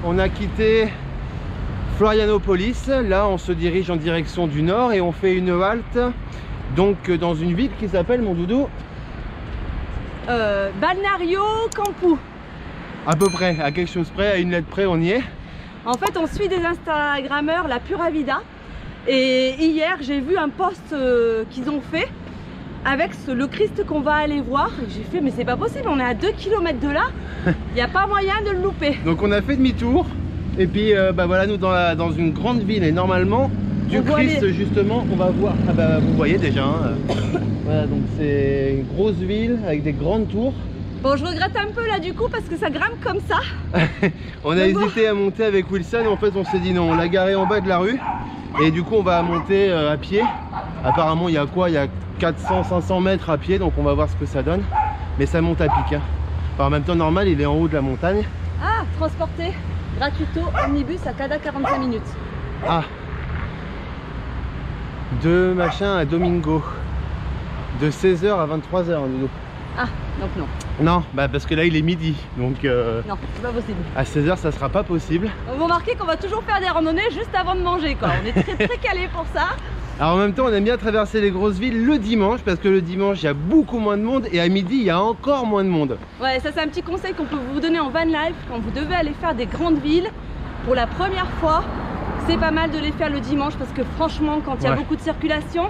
On a quitté Florianopolis. Là, on se dirige en direction du nord et on fait une halte donc dans une ville qui s'appelle, mon doudou, Balneario Campo. à peu près, à quelque chose près, à une lettre près, on y est. En fait, on suit des Instagrammeurs, la Pura Vida. Et hier, j'ai vu un post qu'ils ont fait avec le Christ qu'on va aller voir. J'ai fait, mais c'est pas possible, on est à 2 km de là. Il n'y a pas moyen de le louper. Donc on a fait demi-tour. Et puis bah voilà, nous dans une grande ville. Et normalement, du Christ, justement, on va voir. Ah bah vous voyez déjà. Hein, voilà, donc c'est une grosse ville avec des grandes tours. Bon, je regrette un peu là du coup parce que ça grimpe comme ça. On a hésité à monter avec Wilson. En fait, on s'est dit non, on l'a garé en bas de la rue. Et du coup, on va monter à pied. Apparemment, il y a quoi? Il y a 400-500 mètres à pied. Donc on va voir ce que ça donne. Mais ça monte à pic. Hein. Enfin, en même temps, normal, il est en haut de la montagne. Ah, transporté gratuito omnibus à Cada 45 minutes. Ah, de machin à Domingo. De 16h à 23h, Nuno. Ah, donc non. Non, bah parce que là il est midi, donc non, c'est pas possible. à 16h ça sera pas possible. Vous remarquez qu'on va toujours faire des randonnées juste avant de manger, quoi. On est très calé pour ça. Alors en même temps on aime bien traverser les grosses villes le dimanche, parce que le dimanche il y a beaucoup moins de monde et à midi il y a encore moins de monde. Ouais, ça c'est un petit conseil qu'on peut vous donner en van life quand vous devez aller faire des grandes villes pour la première fois. C'est pas mal de les faire le dimanche parce que franchement quand il y a beaucoup de circulation,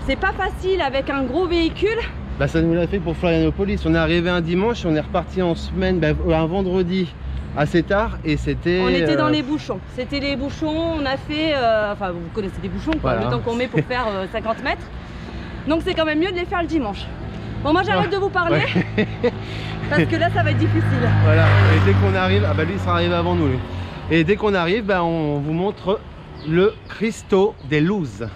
c'est pas facile avec un gros véhicule. Bah ça nous l'a fait pour Florianopolis. On est arrivé un dimanche, on est reparti en semaine, un vendredi assez tard et c'était... On était dans les bouchons. C'était les bouchons, on a fait... enfin vous connaissez les bouchons quoi, voilà. Le temps qu'on met pour faire 50 mètres. Donc c'est quand même mieux de les faire le dimanche. Bon moi j'arrête de vous parler parce que là ça va être difficile. Voilà, et dès qu'on arrive, ah bah lui il sera arrivé avant nous lui. Et dès qu'on arrive, bah, on vous montre le Cristo de Luz.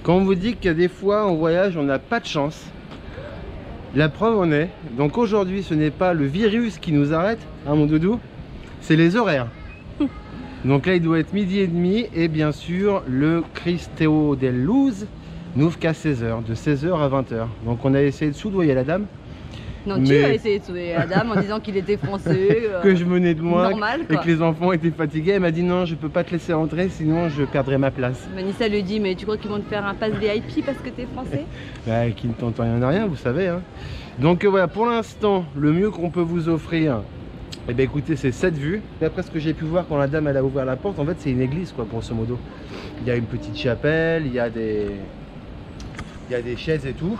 Quand on vous dit qu'il y a des fois en voyage on n'a pas de chance, la preuve en est. Donc aujourd'hui ce n'est pas le virus qui nous arrête, hein mon doudou, c'est les horaires. Donc là il doit être midi et demi et bien sûr le Cristo de Luz n'ouvre qu'à 16h, de 16h à 20h. Donc on a essayé de soudoyer la dame. Non, tu as essayé de soudoyer la dame en disant qu'il était français. Que je venais de loin normal, et que les enfants étaient fatigués. Elle m'a dit non, je peux pas te laisser rentrer sinon je perdrai ma place. Vanessa lui dit mais tu crois qu'ils vont te faire un pass VIP parce que tu es français? Bah, qui ne tente rien à rien, vous savez. Hein. Donc voilà, pour l'instant, le mieux qu'on peut vous offrir, eh bien, écoutez, c'est cette vue. D'après ce que j'ai pu voir quand la dame elle a ouvert la porte, en fait c'est une église quoi, grosso modo. Il y a une petite chapelle, il y a des chaises et tout.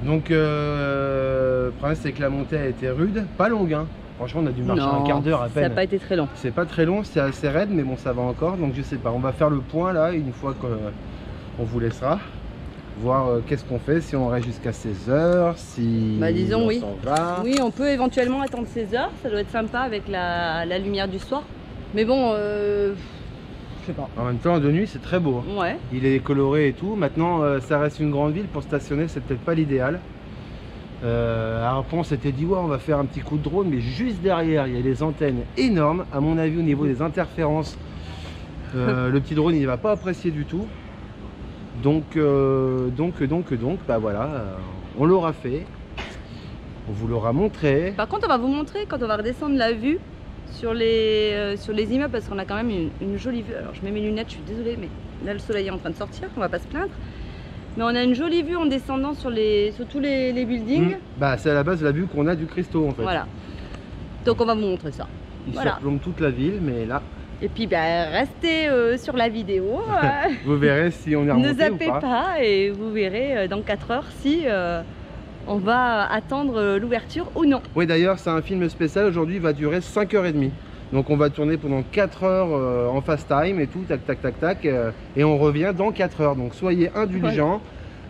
Donc le problème c'est que la montée a été rude, pas longue hein. Franchement on a dû marcher un quart d'heure à peine. Ça n'a pas été très long. C'est pas très long, c'est assez raide mais bon ça va encore. Donc je sais pas, on va faire le point là une fois qu'on vous laissera. Voir qu'est-ce qu'on fait, si on reste jusqu'à 16h, si disons on oui. s'en va. Oui, on peut éventuellement attendre 16h, ça doit être sympa avec la lumière du soir. Mais bon, je sais pas. En même temps, de nuit, c'est très beau. Hein. Ouais. Il est coloré et tout. Maintenant, ça reste une grande ville. Pour stationner, c'est peut-être pas l'idéal. Alors après, on s'était dit, ouais, on va faire un petit coup de drone. Mais juste derrière, il y a des antennes énormes. À mon avis, au niveau des interférences, le petit drone, il ne va pas apprécier du tout. Donc, bah voilà, on l'aura fait. On vous l'aura montré. Par contre, on va vous montrer quand on va redescendre la vue sur les immeubles parce qu'on a quand même une jolie vue. Alors je mets mes lunettes, je suis désolée, mais là le soleil est en train de sortir, on va pas se plaindre. Mais on a une jolie vue en descendant sur tous les buildings. Bah c'est à la base de la vue qu'on a du Cristo en fait. Voilà. Donc on va vous montrer ça. Il surplombe toute la ville, mais là. Et puis bah, restez sur la vidéo. Vous verrez si on est remonté. Ne zappez pas et vous verrez dans 4 heures si on va attendre l'ouverture ou non. Oui d'ailleurs c'est un film spécial, aujourd'hui il va durer 5h30. Donc on va tourner pendant 4 heures en fast time et tout, tac tac tac tac. Et on revient dans 4 heures, donc soyez indulgents.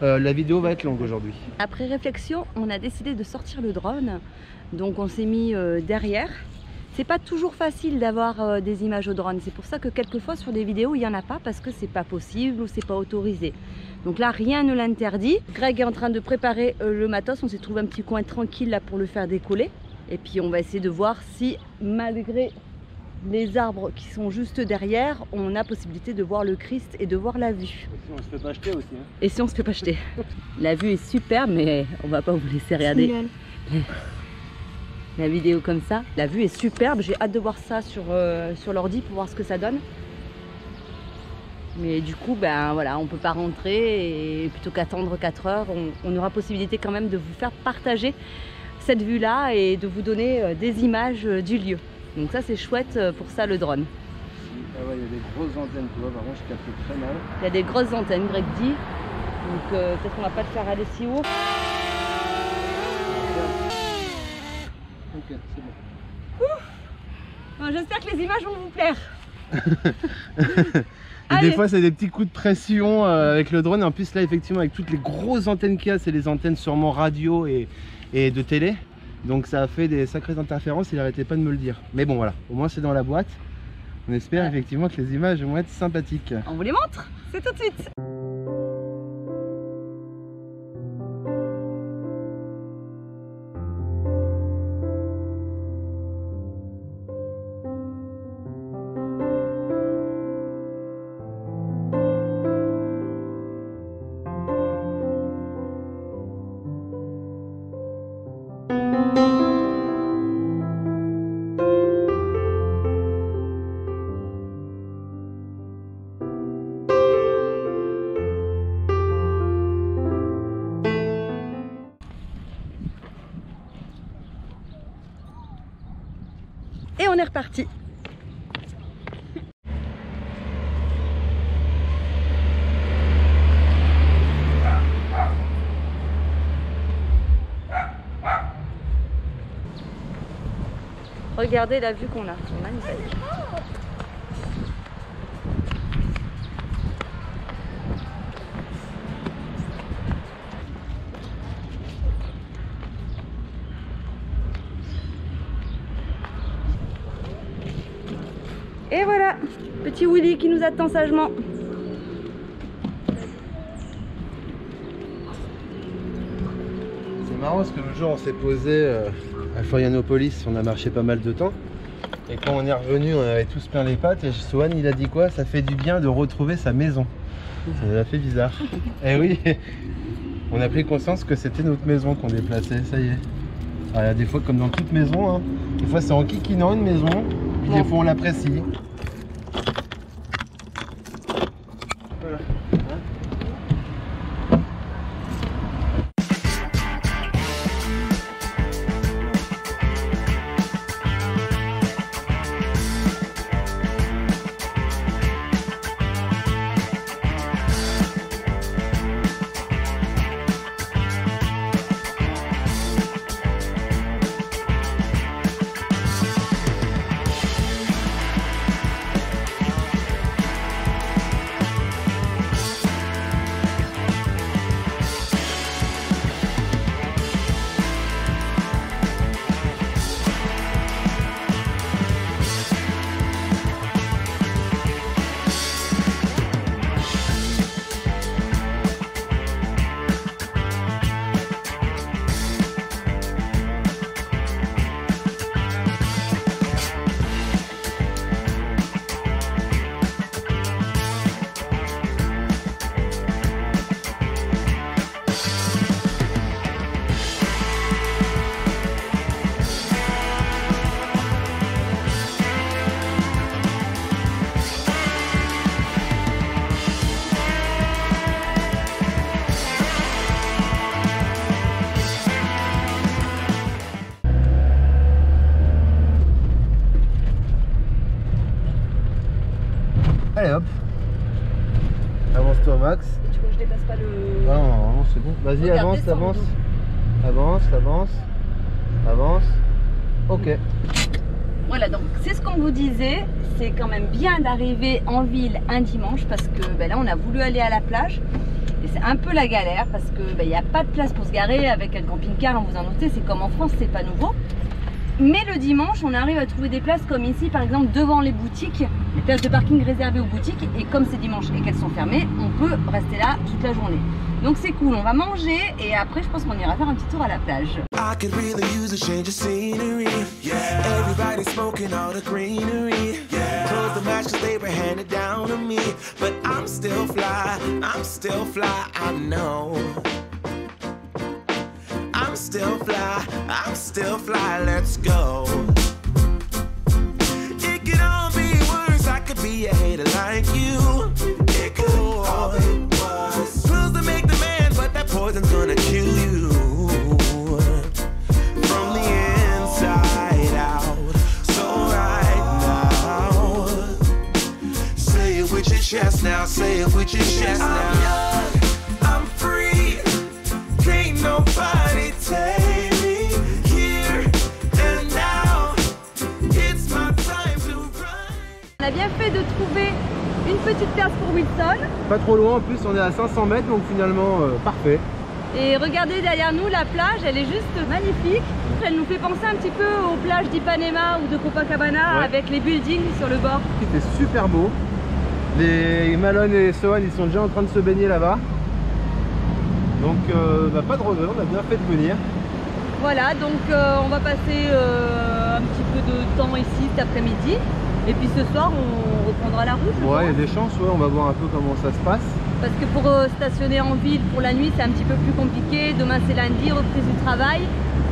La vidéo va être longue aujourd'hui. Après réflexion, on a décidé de sortir le drone. Donc on s'est mis derrière. C'est pas toujours facile d'avoir des images au drone. C'est pour ça que quelquefois sur des vidéos il n'y en a pas parce que c'est pas possible ou c'est pas autorisé. Donc là, rien ne l'interdit. Greg est en train de préparer le matos. On s'est trouvé un petit coin tranquille là pour le faire décoller. Et puis on va essayer de voir si, malgré les arbres qui sont juste derrière, on a possibilité de voir le Christ et de voir la vue. Et si on se fait pas acheter aussi. Hein. Et si on se fait pas acheter. La vue est super, mais on va pas vous laisser regarder la vidéo comme ça. La vue est superbe. J'ai hâte de voir ça sur l'ordi pour voir ce que ça donne. Mais du coup, ben voilà, on peut pas rentrer et plutôt qu'attendre 4 heures, on aura possibilité quand même de vous faire partager cette vue-là et de vous donner des images du lieu. Donc ça, c'est chouette pour ça, le drone. Ah ouais, il y a des grosses antennes, tu vois, par contre, je capte très mal. Il y a des grosses antennes, Greg dit. Donc peut-être qu'on va pas le faire aller si haut. Ok, c'est bon. Bon, j'espère que les images vont vous plaire. Et des fois c'est des petits coups de pression avec le drone. Et en plus là effectivement avec toutes les grosses antennes qu'il y a, c'est les antennes sûrement radio et de télé. Donc ça a fait des sacrées interférences, il n'arrêtait pas de me le dire. Mais bon voilà, au moins c'est dans la boîte. On espère effectivement que les images vont être sympathiques. On vous les montre, c'est tout de suite. Et on est reparti. Regardez la vue qu'on a, c'est magnifique. Et voilà, petit Willy qui nous attend sagement. C'est marrant parce que le jour on s'est posé à Florianopolis, on a marché pas mal de temps. Et quand on est revenu, on avait tous plein les pattes. Et Sohan il a dit quoi? Ça fait du bien de retrouver sa maison. Ça nous a fait bizarre. Et oui, on a pris conscience que c'était notre maison qu'on déplaçait, ça y est. Alors, il y a des fois comme dans toute maison, hein, des fois c'est en kikinant une maison, puis des fois on l'apprécie. Voilà. Allez hop, avance-toi max. Tu vois, je dépasse pas le... Ah non, non, c'est bon. Vas-y, avance, descendre, avance. donc. Avance, avance, avance. Ok. Voilà, donc c'est ce qu'on vous disait. C'est quand même bien d'arriver en ville un dimanche parce que ben là, on a voulu aller à la plage. Et c'est un peu la galère parce que ben, y a pas de place pour se garer avec un camping-car, vous en doutez, c'est comme en France, c'est pas nouveau. Mais le dimanche, on arrive à trouver des places comme ici, par exemple, devant les boutiques. les places de parking réservées aux boutiques. Et comme c'est dimanche et qu'elles sont fermées, on peut rester là toute la journée. Donc c'est cool, on va manger et après je pense qu'on ira faire un petit tour à la plage. I could really use a change of scenery. Yeah. Everybody smoking all the greenery. Yeah. Close the match 'cause they were handed down to me. But I'm still fly, I know. I'm still fly, let's go. It could all be worse, I could be a hater like you. It could all be worse. Pills to make the man, but that poison's gonna kill you. From the inside out, so right now. Say it with your chest now, say it with your chest now. I'm young, I'm free, can't nobody take me here and now. It's my time to run. On a bien fait de trouver une petite place pour Wilson. Pas trop loin, en plus on est à 500 mètres, donc finalement parfait. Et regardez derrière nous, la plage, elle est juste magnifique. Elle nous fait penser un petit peu aux plages d'Ipanema ou de Copacabana, ouais, avec les buildings sur le bord. C'était super beau. Les Malone et Sohan, ils sont déjà en train de se baigner là-bas. Donc pas de regret, on a bien fait de venir. Voilà, donc on va passer un petit peu de temps ici cet après-midi. Et puis ce soir, on reprendra la route. Ouais, il y a des chances, ouais, on va voir un peu comment ça se passe. Parce que pour stationner en ville pour la nuit, c'est un petit peu plus compliqué. Demain, c'est lundi, reprise du travail.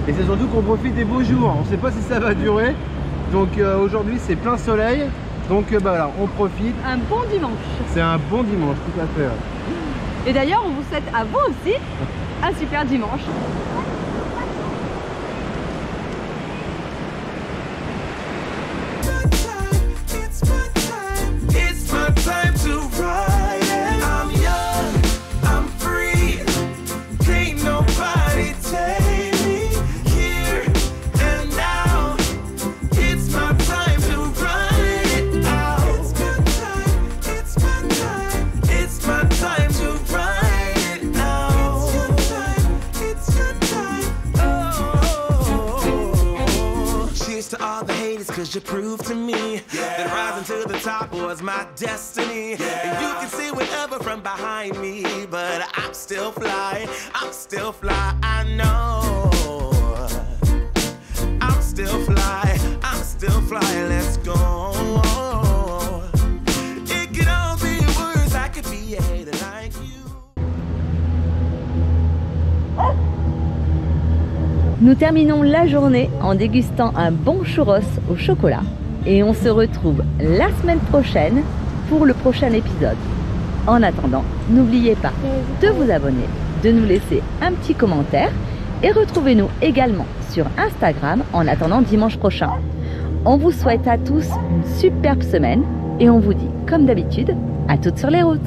Et c'est surtout qu'on profite des beaux jours. On ne sait pas si ça va durer. Donc aujourd'hui, c'est plein soleil. Donc voilà, on profite. Un bon dimanche. C'est un bon dimanche, tout à fait. Ouais. Et d'ailleurs, on vous souhaite à vous aussi un super dimanche. Cause you proved to me that rising to the top was my destiny. And you can see whatever from behind me, but I'm still fly, I know. I'm still fly, let's go. It could all be worse, I could be a hater like you. Nous terminons la journée en dégustant un bon churros au chocolat et on se retrouve la semaine prochaine pour le prochain épisode. En attendant, n'oubliez pas de vous abonner, de nous laisser un petit commentaire et retrouvez-nous également sur Instagram en attendant dimanche prochain. On vous souhaite à tous une superbe semaine et on vous dit comme d'habitude à toutes sur les routes.